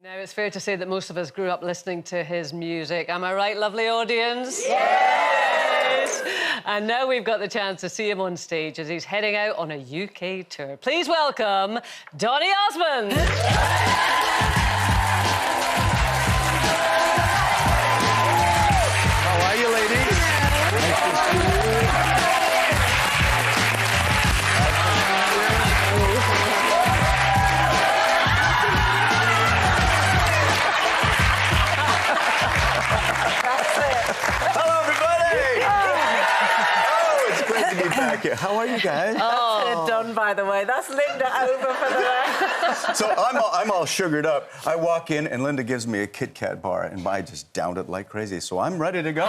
Now, it's fair to say that most of us grew up listening to his music. Am I right, lovely audience? Yes! And now we've got the chance to see him on stage as he's heading out on a UK tour. Please welcome Donny Osmond. How are you, ladies? Hello, everybody! Oh, it's great to be back here. How are you guys? That's done, by the way. That's Linda over for the rest. So I'm all sugared up. I walk in and Linda gives me a Kit Kat bar and I just downed it like crazy. So I'm ready to go.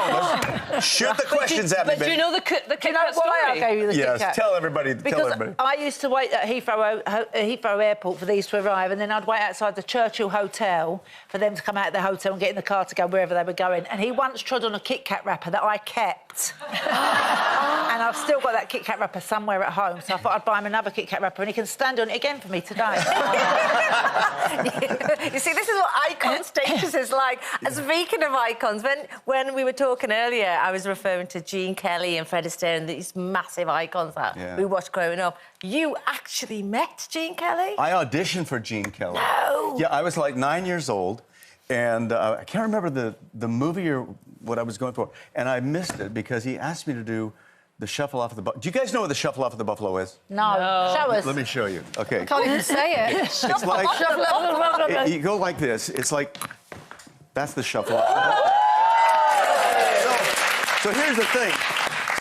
Let's shoot the questions at me. But do you know the Kit Kat Why I story? gave you the Kit Kat? Yes, tell everybody. Because I used to wait at Heathrow Airport for these to arrive, and then I'd wait outside the Churchill Hotel for them to come out of the hotel and get in the car to go wherever they were going. And he once trod on a Kit Kat wrapper that I kept. And I've still got that Kit Kat wrapper somewhere at home, so I thought I'd buy him another Kit Kat wrapper and he can stand on it again for me today. You see, this is what icon status is like. Speaking of icons, when we were talking earlier, I was referring to Gene Kelly and Fred Astaire and these massive icons that we watched growing up. You actually met Gene Kelly? I auditioned for Gene Kelly. No! Yeah, I was like 9 years old, and I can't remember the movie or what I was going for, and I missed it because he asked me to do the Shuffle Off of the Buffalo. Do you guys know what the Shuffle Off of the Buffalo is? No. Show us. Let me show you. Okay. Can't even say it. It's like you go like this. It's like that's the Shuffle Off. So here's the thing.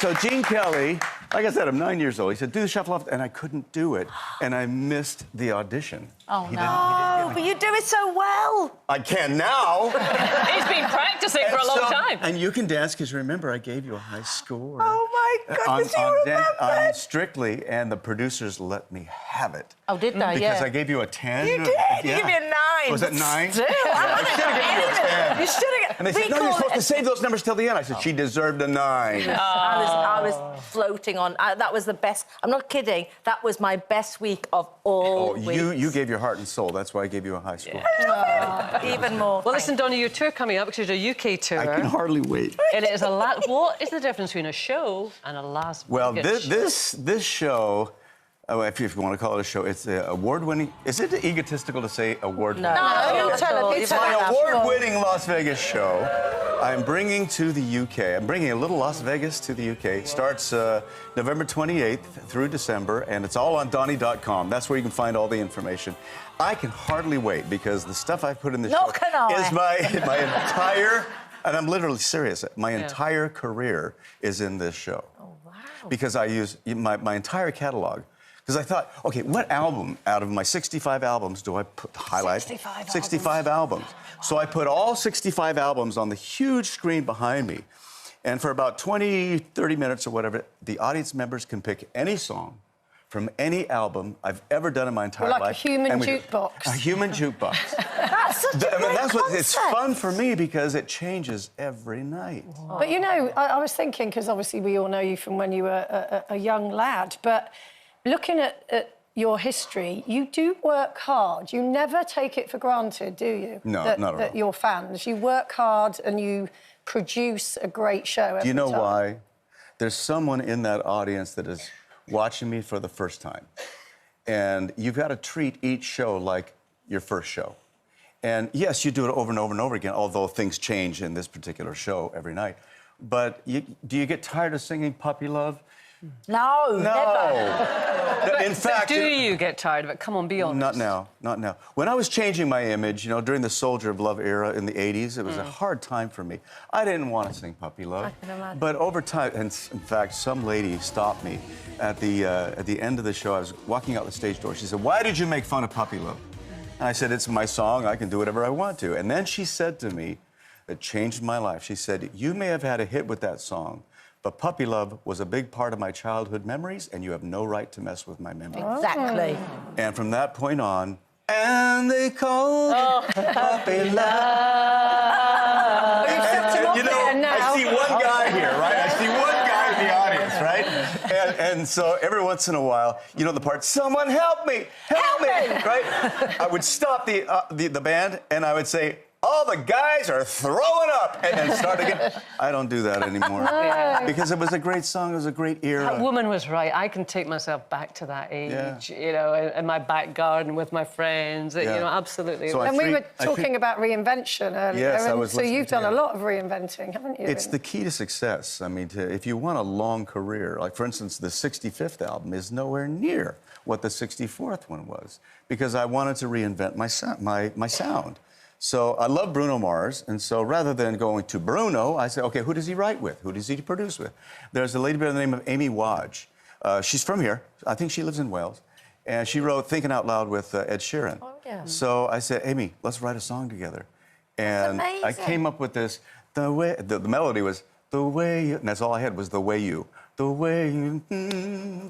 So Gene Kelly, like I said, I'm 9 years old. He said, do the Shuffle Off, and I couldn't do it, and I missed the audition. Oh, He no. Oh, but you do it so well. I can now. He's been practicing for a long time. And you can dance, because remember, I gave you a high score. Oh, my goodness, you remember. on Strictly, and the producers let me have it. Oh, did they? Because Yeah. I gave you a 10. You did. You gave me a 9. Was it 9? Still, I should have given you a 10. You should have. And they said, no, you're supposed to save those numbers till the end. I said, she deserved a 9. I was floating on. That was the best. I'm not kidding. That was my best week of all weeks. You gave your heart and soul. That's why I gave you a high score. Even more. Well, listen, Donny, your tour coming up, because there's a UK tour. I can hardly wait. And it is what is the difference between a show and a Las Vegas show? This show, if you want to call it a show, it's an award-winning. Is it egotistical to say award-winning? No, tell It's my award-winning Las Vegas show. I'm bringing to the UK. I'm bringing a little Las Vegas to the UK. It starts November 28th through December, and it's all on Donny.com. That's where you can find all the information. I can hardly wait because the stuff I've put in the show is my entire, and I'm literally serious, my entire career is in this show. Oh, wow. Because I use my entire catalog. Because I thought, okay, what album out of my 65 albums do I highlight? 65 albums. So I put all 65 albums on the huge screen behind me. And for about 20, 30 minutes or whatever, the audience members can pick any song from any album I've ever done in my entire life. Like a human jukebox. A human jukebox. That's such a great That's what concept. it's fun for me because it changes every night. But, you know, I was thinking, because obviously we all know you from when you were a young lad, but looking at your history, you do work hard. You never take it for granted, do you? No, not at all. That your fans. You work hard and you produce a great show every time. Do you know why? There's someone in that audience that is watching me for the first time. And you've got to treat each show like your first show. And yes, you do it over and over and over again, although things change in this particular show every night. But do you get tired of singing Puppy Love? No, No. In fact, do you get tired of it? Come on, be honest. Not now, not now. When I was changing my image, you know, during the Soldier of Love era in the 80s, it was a hard time for me. I didn't want to sing Puppy Love. I can imagine. But over time, and in fact, some lady stopped me at the end of the show. I was walking out the stage door. She said, "Why did you make fun of Puppy Love?" And I said, "It's my song. I can do whatever I want to." And then she said to me, it changed my life. She said, "You may have had a hit with that song, but Puppy Love was a big part of my childhood memories, and you have no right to mess with my memories." Exactly. And from that point on, and they call Puppy Love. You know, I see one guy here, right? I see one guy in the audience, right? And so every once in a while, you know the part, someone help me, right? I would stop the band and I would say, all the guys are throwing up, and then start again. I don't do that anymore. Because it was a great song, it was a great era. That woman was right. I can take myself back to that age, you know, in my back garden with my friends, you know, absolutely. So and we were talking about reinvention earlier. Yes, I was so you've done to a lot of reinventing, haven't you? It's the key to success. I mean, if you want a long career, like, for instance, the 65th album is nowhere near what the 64th one was, because I wanted to reinvent my sound. So I love Bruno Mars, and so rather than going to Bruno, I said, okay, who does he write with? Who does he produce with? There's a lady by the name of Amy Wadge. She's from here. I think she lives in Wales. And she wrote Thinking Out Loud with Ed Sheeran. Oh, yeah. So I said, Amy, let's write a song together. And That's I came up with this, the melody was, the way you, and that's all I had was the way you. The way you,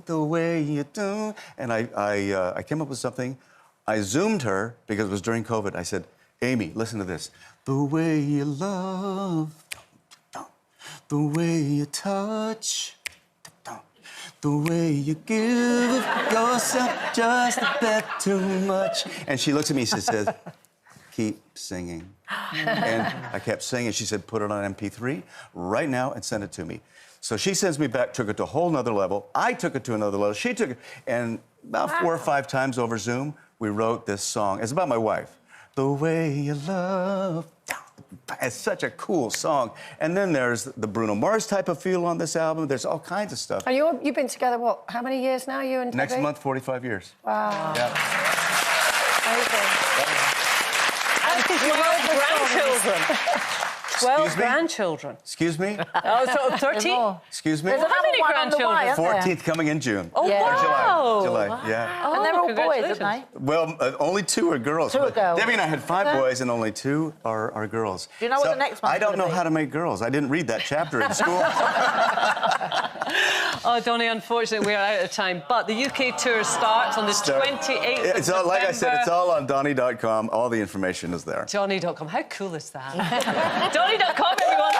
the way you do. And I came up with something. I Zoomed her, because it was during COVID. I said, Amy, listen to this. The way you love, the way you touch, the way you give yourself just a bit too much. And she looks at me and she says, keep singing. And I kept singing. She said, put it on MP3 right now and send it to me. So she sends me back, took it to a whole nother level. I took it to another level. She took it, and about 4 or 5 times over Zoom, we wrote this song. It's about my wife. The way you love. It's such a cool song. And then there's the Bruno Mars type of feel on this album. There's all kinds of stuff. And you've been together, what, how many years now, you and Toby? Next month, 45 years. Wow. Yeah. And 12 grandchildren. 12 grandchildren. Excuse me? Oh, so 13? Excuse me? There's How many one on the way, grandchildren? isn't there? 14th coming in June. Oh, Yeah. wow. July, yeah. Oh, And they're all boys, congratulations. aren't they? Well, only 2 are girls. 2 are but girls. Debbie and I had 5 boys, and only 2 are girls. Do you know what the next one's I don't gonna know be? how to make girls. I didn't read that chapter in school. Oh, Donny, unfortunately, we are out of time. But the UK tour starts on the 28th It's of all, like I said, November. it's all on Donny.com. All the information is there. Donny.com. How cool is that? Donny.com, everyone.